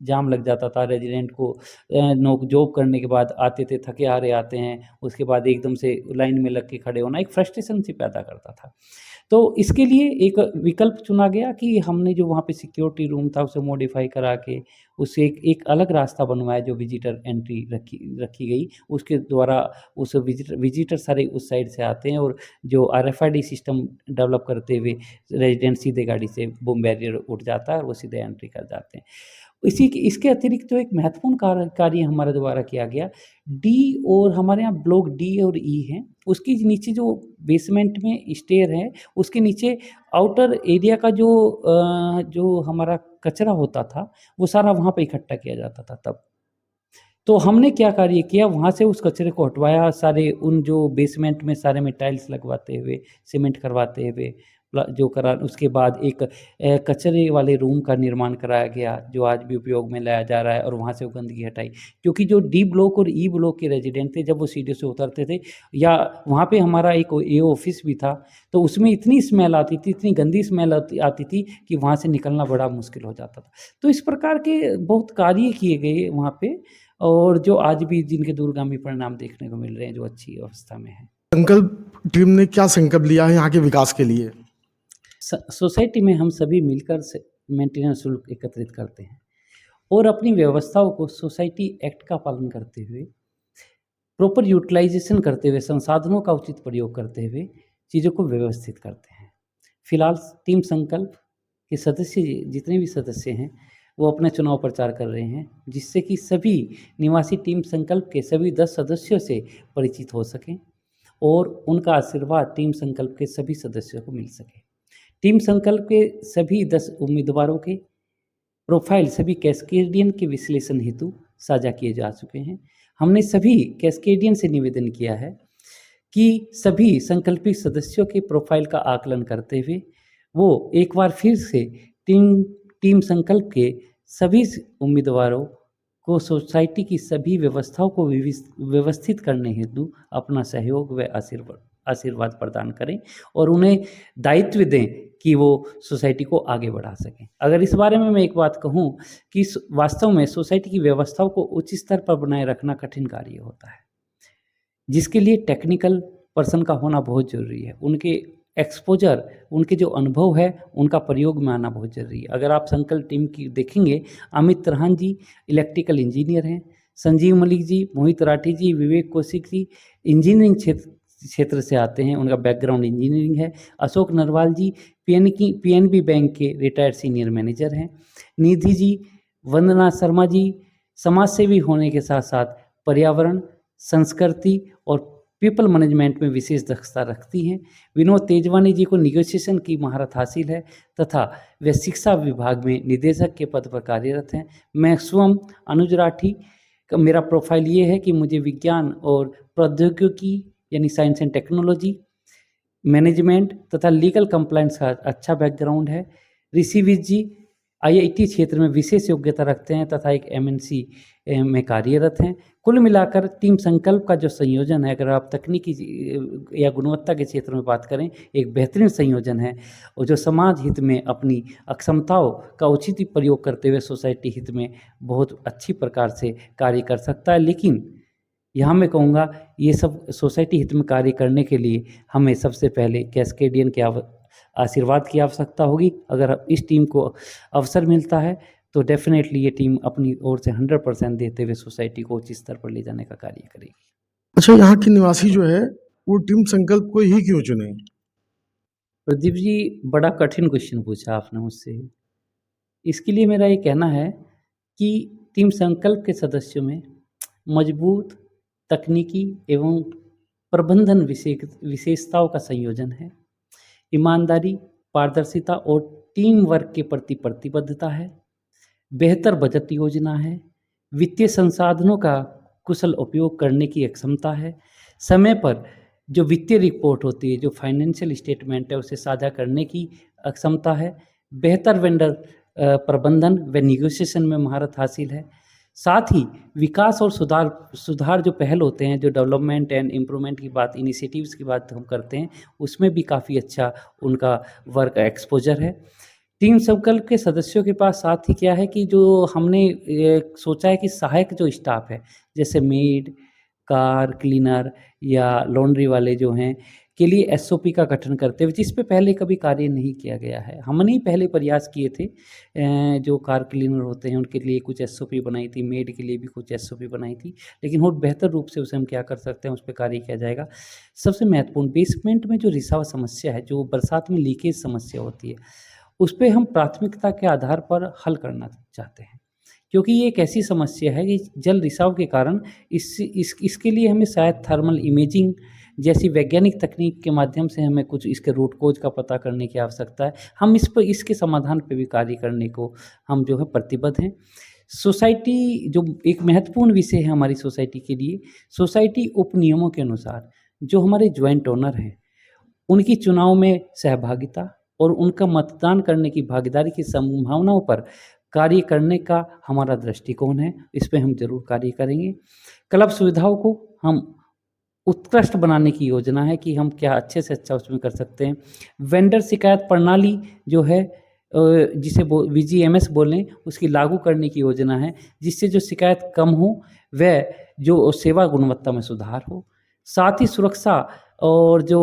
जाम लग जाता था। रेज़िडेंट को नोक-झोंक करने के बाद आते थे, थके हारे आते हैं, उसके बाद एकदम से लाइन में लग के खड़े होना एक फ्रस्ट्रेशन सी पैदा करता था। तो इसके लिए एक विकल्प चुना गया कि हमने जो वहाँ पे सिक्योरिटी रूम था उसे मॉडिफ़ाई करा के उसे एक एक अलग रास्ता बनवाया जो विज़िटर एंट्री रखी गई। उसके द्वारा उस विज़िटर सारे उस साइड से आते हैं और जो आरएफआईडी सिस्टम डेवलप करते हुए रेज़िडेंट सीधे गाड़ी से बूम बैरियर उठ जाता है और वो सीधे एंट्री कर जाते हैं। इसके अतिरिक्त जो एक महत्वपूर्ण कार्य हमारे द्वारा किया गया, डी और हमारे यहाँ ब्लॉक डी और ई हैं, उसके नीचे जो बेसमेंट में स्टेयर है, उसके नीचे आउटर एरिया का जो हमारा कचरा होता था, वो सारा वहाँ पे इकट्ठा किया जाता था तब। तो हमने क्या कार्य किया, वहाँ से उस कचरे को हटवाया, सारे उन जो बेसमेंट में सारे में टाइल्स लगवाते हुए, सीमेंट करवाते हुए, जो करा उसके बाद एक कचरे वाले रूम का निर्माण कराया गया, जो आज भी उपयोग में लाया जा रहा है और वहाँ से वो गंदगी हटाई। क्योंकि जो डी ब्लॉक और ई ब्लॉक के रेज़िडेंट थे, जब वो सीढ़ियों से उतरते थे या वहाँ पे हमारा एक एओ ऑफ़िस भी था, तो उसमें इतनी स्मेल आती थी, इतनी गंदी स्मेल आती थी कि वहाँ से निकलना बड़ा मुश्किल हो जाता था। तो इस प्रकार के बहुत कार्य किए गए वहाँ पे और जो आज भी जिनके दूरगामी परिणाम देखने को मिल रहे हैं, जो अच्छी अवस्था में हैं। संकल्प टीम ने क्या संकल्प लिया है यहाँ के विकास के लिए? सोसाइटी में हम सभी मिलकर से मेंटेनेंस शुल्क एकत्रित करते हैं और अपनी व्यवस्थाओं को सोसाइटी एक्ट का पालन करते हुए, प्रॉपर यूटिलाइज़ेशन करते हुए, संसाधनों का उचित प्रयोग करते हुए चीज़ों को व्यवस्थित करते हैं। फिलहाल टीम संकल्प के सदस्य जितने भी सदस्य हैं, वो अपना चुनाव प्रचार कर रहे हैं, जिससे कि सभी निवासी टीम संकल्प के सभी 10 सदस्यों से परिचित हो सकें और उनका आशीर्वाद टीम संकल्प के सभी सदस्यों को मिल सके। टीम संकल्प के सभी 10 उम्मीदवारों के प्रोफाइल सभी कैस्केडियन के विश्लेषण हेतु साझा किए जा चुके हैं। हमने सभी कैस्केडियन से निवेदन किया है कि सभी संकल्पित सदस्यों के प्रोफाइल का आकलन करते हुए वो एक बार फिर से टीम संकल्प के सभी उम्मीदवारों को सोसाइटी की सभी व्यवस्थाओं को व्यवस्थित करने हेतु अपना सहयोग व आशीर्वाद प्रदान करें और उन्हें दायित्व दें कि वो सोसाइटी को आगे बढ़ा सकें। अगर इस बारे में मैं एक बात कहूँ कि वास्तव में सोसाइटी की व्यवस्थाओं को उच्च स्तर पर बनाए रखना कठिन कार्य होता है, जिसके लिए टेक्निकल पर्सन का होना बहुत ज़रूरी है। उनके एक्सपोज़र, उनके जो अनुभव है, उनका प्रयोग में आना बहुत ज़रूरी है। अगर आप संकल्प टीम की देखेंगे, अमित त्रहान जी इलेक्ट्रिकल इंजीनियर हैं, संजीव मलिक जी, मोहित राठी जी, विवेक कौशिक जी इंजीनियरिंग क्षेत्र से आते हैं, उनका बैकग्राउंड इंजीनियरिंग है। अशोक नरवाल जी पीएनबी बैंक के रिटायर्ड सीनियर मैनेजर हैं। निधि जी, वंदना शर्मा जी समाजसेवी होने के साथ-साथ पर्यावरण, संस्कृति और पीपल मैनेजमेंट में विशेष दक्षता रखती हैं। विनोद तेजवानी जी को नेगोशिएशन की महारत हासिल है तथा वे शिक्षा विभाग में निदेशक के पद पर कार्यरत हैं। मैं स्वयं अनुज राठी का मेरा प्रोफाइल ये है कि मुझे विज्ञान और प्रौद्योगिकी यानी साइंस एंड टेक्नोलॉजी, मैनेजमेंट तथा लीगल कंप्लायंस का अच्छा बैकग्राउंड है। ऋषिविज जी आईआईटी क्षेत्र में विशेष योग्यता रखते हैं तथा एक एमएनसी में कार्यरत हैं। कुल मिलाकर टीम संकल्प का जो संयोजन है, अगर आप तकनीकी या गुणवत्ता के क्षेत्र में बात करें, एक बेहतरीन संयोजन है और जो समाज हित में अपनी अक्षमताओं का उचित प्रयोग करते हुए सोसाइटी हित में बहुत अच्छी प्रकार से कार्य कर सकता है। लेकिन यहाँ मैं कहूँगा ये सब सोसाइटी हित में कार्य करने के लिए हमें सबसे पहले कैस्केडियन के आशीर्वाद की आवश्यकता होगी। अगर इस टीम को अवसर मिलता है तो डेफिनेटली ये टीम अपनी ओर से 100% देते हुए सोसाइटी को उच्च स्तर पर ले जाने का कार्य करेगी। अच्छा, यहाँ के निवासी जो है वो टीम संकल्प को ही क्यों चुने? प्रदीप जी, बड़ा कठिन क्वेश्चन पूछा आपने मुझसे। इसके लिए मेरा ये कहना है कि टीम संकल्प के सदस्यों में मजबूत तकनीकी एवं प्रबंधन विशेषताओं का संयोजन है। ईमानदारी, पारदर्शिता और टीम वर्क के प्रति प्रतिबद्धता है, बेहतर बचत योजना है, वित्तीय संसाधनों का कुशल उपयोग करने की एक क्षमता है, समय पर जो वित्तीय रिपोर्ट होती है, जो फाइनेंशियल स्टेटमेंट है, उसे साझा करने की क्षमता है, बेहतर वेंडर प्रबंधन व नेगोशिएशन में महारत हासिल है। साथ ही विकास और सुधार जो पहल होते हैं, जो डेवलपमेंट एंड इम्प्रूवमेंट की बात, इनिशिएटिव्स की बात हम करते हैं, उसमें भी काफ़ी अच्छा उनका वर्क एक्सपोजर है। टीम सर्कल के सदस्यों के पास साथ ही क्या है कि जो हमने सोचा है कि सहायक जो स्टाफ है, जैसे मेड, कार क्लीनर या लॉन्ड्री वाले जो हैं, के लिए एसओपी का गठन करते हुए, जिस पे पहले कभी कार्य नहीं किया गया है। हमने ही पहले प्रयास किए थे, जो कार क्लीनर होते हैं उनके लिए कुछ एसओपी बनाई थी, मेड के लिए भी कुछ एसओपी बनाई थी, लेकिन और बेहतर रूप से उसे हम क्या कर सकते हैं, उस पे कार्य किया जाएगा। सबसे महत्वपूर्ण, बेसमेंट में जो रिसाव समस्या है, जो बरसात में लीकेज समस्या होती है, उस पे हम प्राथमिकता के आधार पर हल करना चाहते हैं, क्योंकि ये एक ऐसी समस्या है कि जल रिसाव के कारण इसके लिए हमें शायद थर्मल इमेजिंग जैसी वैज्ञानिक तकनीक के माध्यम से हमें कुछ इसके रूट कोज का पता करने की आवश्यकता है। हम इसके समाधान पे भी कार्य करने को हम जो है प्रतिबद्ध हैं। सोसाइटी जो एक महत्वपूर्ण विषय है हमारी सोसाइटी के लिए, सोसाइटी उपनियमों के अनुसार जो हमारे ज्वाइंट ओनर हैं, उनकी चुनाव में सहभागिता और उनका मतदान करने की भागीदारी की संभावनाओं पर कार्य करने का हमारा दृष्टिकोण है। इस पे हम ज़रूर कार्य करेंगे। क्लब सुविधाओं को हम उत्कृष्ट बनाने की योजना है कि हम क्या अच्छे से अच्छा उसमें कर सकते हैं। वेंडर शिकायत प्रणाली जो है, जिसे वीजीएमएस बोलें, उसकी लागू करने की योजना है, जिससे जो शिकायत कम हो व जो सेवा गुणवत्ता में सुधार हो। साथ ही सुरक्षा और जो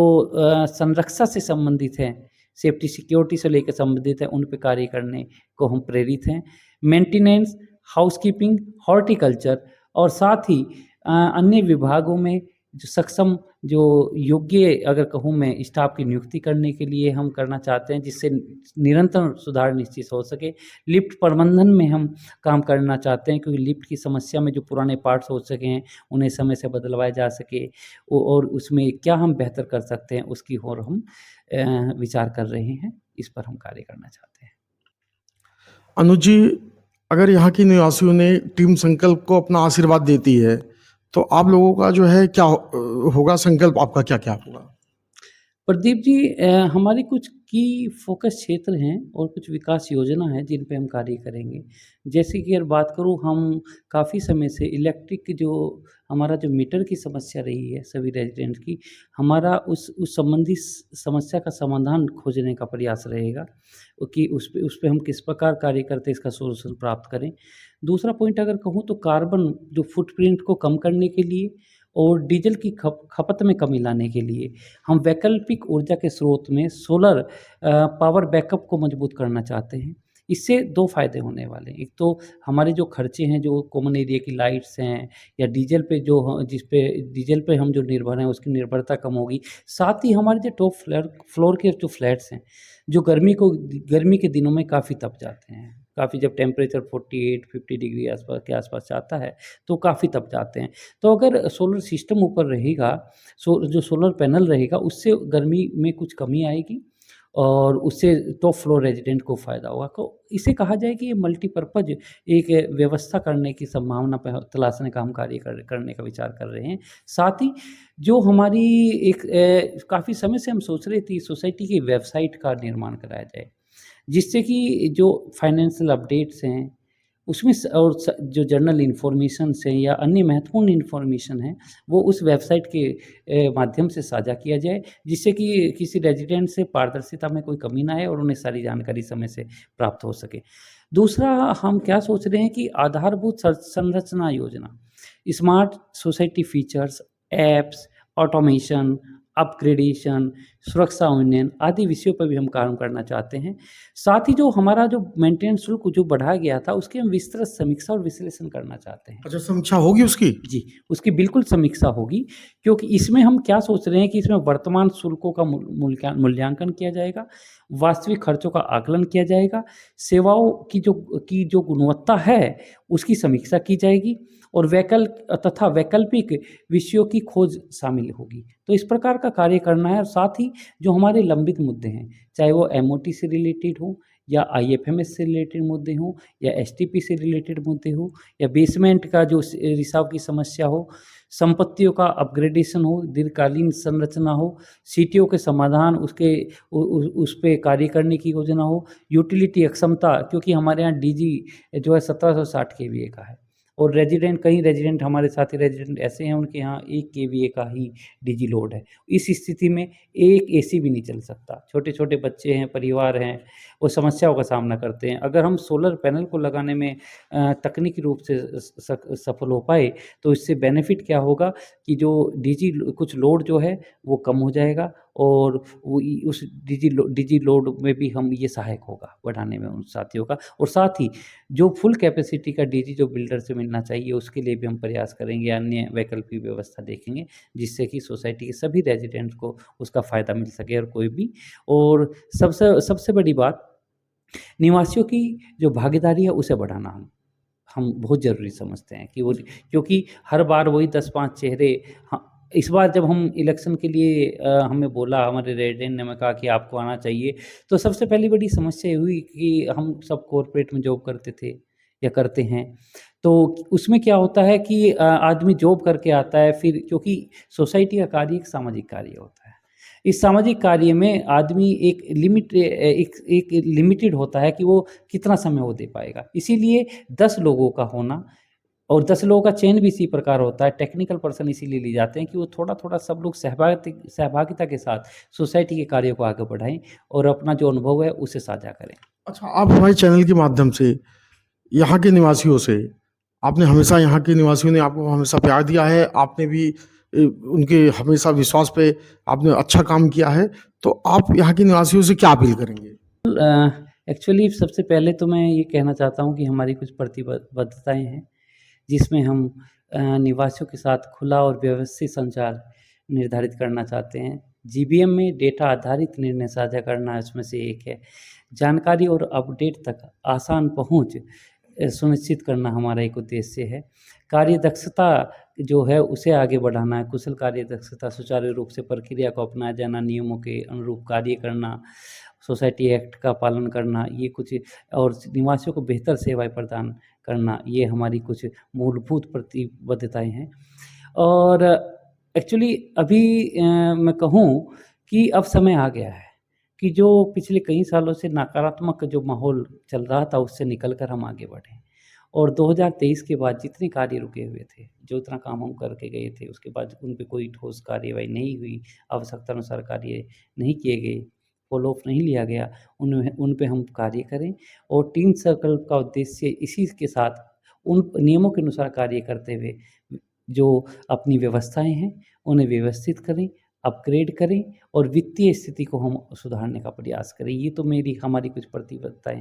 संरक्षा से संबंधित हैं, सेफ्टी सिक्योरिटी से लेकर संबंधित है, उन पे कार्य करने को हम प्रेरित हैं। मेंटेनेंस, हाउसकीपिंग, हॉर्टिकल्चर और साथ ही अन्य विभागों में जो सक्षम, जो योग्य अगर कहूँ मैं, स्टाफ की नियुक्ति करने के लिए हम करना चाहते हैं, जिससे निरंतर सुधार निश्चित हो सके। लिफ्ट प्रबंधन में हम काम करना चाहते हैं, क्योंकि लिफ्ट की समस्या में जो पुराने पार्ट्स हो सके हैं, उन्हें समय से बदलवाया जा सके, और उसमें क्या हम बेहतर कर सकते हैं, उसकी ओर हम विचार कर रहे हैं। इस पर हम कार्य करना चाहते हैं। अनुज जी, अगर यहाँ की निवासियों ने टीम संकल्प को अपना आशीर्वाद देती है, तो आप लोगों का जो है क्या होगा, संकल्प आपका क्या क्या होगा? प्रदीप जी, हमारे कुछ की फोकस क्षेत्र हैं और कुछ विकास योजना है जिन पे हम कार्य करेंगे। जैसे कि अगर बात करूँ, हम काफ़ी समय से इलेक्ट्रिक जो हमारा जो मीटर की समस्या रही है सभी रेजिडेंट्स की, हमारा उस संबंधी समस्या का समाधान खोजने का प्रयास रहेगा कि उस पे हम किस प्रकार कार्य करते इसका सॉल्यूशन प्राप्त करें। दूसरा पॉइंट अगर कहूँ तो कार्बन जो फुटप्रिंट को कम करने के लिए और डीजल की खपत में कमी लाने के लिए हम वैकल्पिक ऊर्जा के स्रोत में सोलर पावर बैकअप को मजबूत करना चाहते हैं। इससे 2 फ़ायदे होने वाले हैं। एक तो हमारे जो खर्चे हैं, जो कॉमन एरिया की लाइट्स हैं या डीजल पे जिस पे डीजल पे हम जो निर्भर हैं, उसकी निर्भरता कम होगी। साथ ही हमारे जो टॉप फ्लोर के जो फ्लैट्स हैं, जो गर्मी के दिनों में काफ़ी तप जाते हैं। काफ़ी जब टेम्परेचर 48-50 डिग्री के आसपास जाता है, तो काफ़ी तप जाते हैं। तो अगर सोलर सिस्टम ऊपर रहेगा, जो सोलर पैनल रहेगा, उससे गर्मी में कुछ कमी आएगी और उससे टॉप फ्लोर रेजिडेंट को फ़ायदा होगा। तो इसे कहा जाए कि ये मल्टीपर्पज़ एक व्यवस्था करने की संभावना पे तलाशने का हम कार्य करने का विचार कर रहे हैं। साथ ही जो हमारी एक काफ़ी समय से हम सोच रहे थे, सोसाइटी की वेबसाइट का निर्माण कराया जाए, जिससे कि जो फाइनेंशियल अपडेट्स हैं उसमें जो जर्नल इन्फॉर्मेशंस हैं या अन्य महत्वपूर्ण इन्फॉर्मेशन है, वो उस वेबसाइट के माध्यम से साझा किया जाए, जिससे कि किसी रेजिडेंट से पारदर्शिता में कोई कमी ना आए और उन्हें सारी जानकारी समय से प्राप्त हो सके। दूसरा, हम क्या सोच रहे हैं कि आधारभूत संरचना योजना, smart society features, apps, automation, upgradation, सुरक्षा उन्नयन आदि विषयों पर भी हम काम करना चाहते हैं। साथ ही जो हमारा जो मेंटेनेंस शुल्क जो बढ़ाया गया था, उसकी हम विस्तृत समीक्षा और विश्लेषण करना चाहते हैं। अच्छा, समीक्षा होगी उसकी? जी, उसकी बिल्कुल समीक्षा होगी, क्योंकि इसमें हम क्या सोच रहे हैं कि इसमें वर्तमान शुल्कों का मूल्यांकन किया जाएगा, वास्तविक खर्चों का आकलन किया जाएगा, सेवाओं की जो गुणवत्ता है, उसकी समीक्षा की जाएगी और वैकल्पिक विषयों की खोज शामिल होगी। तो इस प्रकार का कार्य करना है और साथ ही जो हमारे लंबित मुद्दे हैं, चाहे वो एमओटी से रिलेटेड हो या आईएफएमएस से रिलेटेड मुद्दे हों या एसटीपी से रिलेटेड मुद्दे हो या बेसमेंट का जो रिसाव की समस्या हो, संपत्तियों का अपग्रेडेशन हो, दीर्घकालीन संरचना हो, सीटीओ के समाधान उसके उस पे कार्य करने की योजना हो, यूटिलिटी अक्षमता क्योंकि हमारे यहाँ डीजी जो है 1760 केवीए का है और कई रेजिडेंट हमारे साथी रेजिडेंट ऐसे हैं उनके यहाँ 1 केवीए का ही डीजी लोड है। इस स्थिति में एक एसी भी नहीं चल सकता। छोटे-छोटे बच्चे हैं, परिवार हैं, वो समस्याओं का सामना करते हैं। अगर हम सोलर पैनल को लगाने में तकनीकी रूप से सफल हो पाए तो इससे बेनिफिट क्या होगा कि जो कुछ लोड जो है वो कम हो जाएगा और उस डीजी लोड में भी हम ये सहायक होगा बढ़ाने में उन साथियों का और साथ ही जो फुल कैपेसिटी का डीजी जो बिल्डर से मिलना चाहिए उसके लिए भी हम प्रयास करेंगे, अन्य वैकल्पिक व्यवस्था देखेंगे जिससे कि सोसाइटी के सभी रेजिडेंट्स को उसका फ़ायदा मिल सके और कोई भी और सबसे बड़ी बात निवासियों की जो भागीदारी है उसे बढ़ाना हम बहुत ज़रूरी समझते हैं कि वो क्योंकि हर बार वही 10-5 चेहरे इस बार जब हम इलेक्शन के लिए हमें बोला हमारे रेजिडेंट ने हमें कहा कि आपको आना चाहिए, तो सबसे पहली बड़ी समस्या ये हुई कि हम सब कॉर्पोरेट में जॉब करते थे या करते हैं। तो उसमें क्या होता है कि आदमी जॉब करके आता है फिर क्योंकि सोसाइटी का कार्य एक सामाजिक कार्य होता है। इस सामाजिक कार्य में आदमी एक लिमिटेड होता है कि वो कितना समय वो दे पाएगा। इसीलिए 10 लोगों का होना और 10 लोगों का चयन भी इसी प्रकार होता है, टेक्निकल पर्सन इसीलिए लिए जाते हैं कि वो थोड़ा-थोड़ा सब लोग सहभागिता के साथ सोसाइटी के कार्यों को आगे बढ़ाएँ और अपना जो अनुभव है उसे साझा करें। अच्छा, आप हमारे चैनल के माध्यम से यहाँ के निवासियों से आपने हमेशा यहाँ के निवासियों ने आपको हमेशा प्यार दिया है, आपने भी उनके हमेशा विश्वास पे आपने अच्छा काम किया है, तो आप यहाँ के निवासियों से क्या अपील करेंगे? एक्चुअली सबसे पहले तो मैं ये कहना चाहता हूँ कि हमारी कुछ प्रतिबद्धताएँ हैं, जिसमें हम निवासियों के साथ खुला और व्यवस्थित संचार निर्धारित करना चाहते हैं। जीबीएम में डेटा आधारित निर्णय साझा करना इसमें से एक है। जानकारी और अपडेट तक आसान पहुँच सुनिश्चित करना हमारा एक उद्देश्य है। कार्यदक्षता जो है उसे आगे बढ़ाना है, कुशल कार्यदक्षता सुचारू रूप से प्रक्रिया को अपनाया जाना, नियमों के अनुरूप कार्य करना, सोसाइटी एक्ट का पालन करना, ये कुछ और निवासियों को बेहतर सेवाएँ प्रदान करना, ये हमारी कुछ मूलभूत प्रतिबद्धताएँ हैं। और एक्चुअली अभी मैं कहूँ कि अब समय आ गया है कि जो पिछले कई सालों से नकारात्मक जो माहौल चल रहा था उससे निकल कर हम आगे बढ़ें और 2023 के बाद जितने कार्य रुके हुए थे, जो इतना काम हम करके गए थे, उसके बाद उन पे कोई ठोस कार्यवाही नहीं हुई, आवश्यकतानुसार कार्य नहीं किए गए, फ़ॉलो अप नहीं लिया गया, उन पे हम कार्य करें और टीम सर्कल का उद्देश्य इसी के साथ उन नियमों के अनुसार कार्य करते हुए जो अपनी व्यवस्थाएँ हैं, उन्हें व्यवस्थित करें, अपग्रेड करें और वित्तीय स्थिति को हम सुधारने का प्रयास करें। ये तो हमारी कुछ प्रतिबद्धताएँ हैं।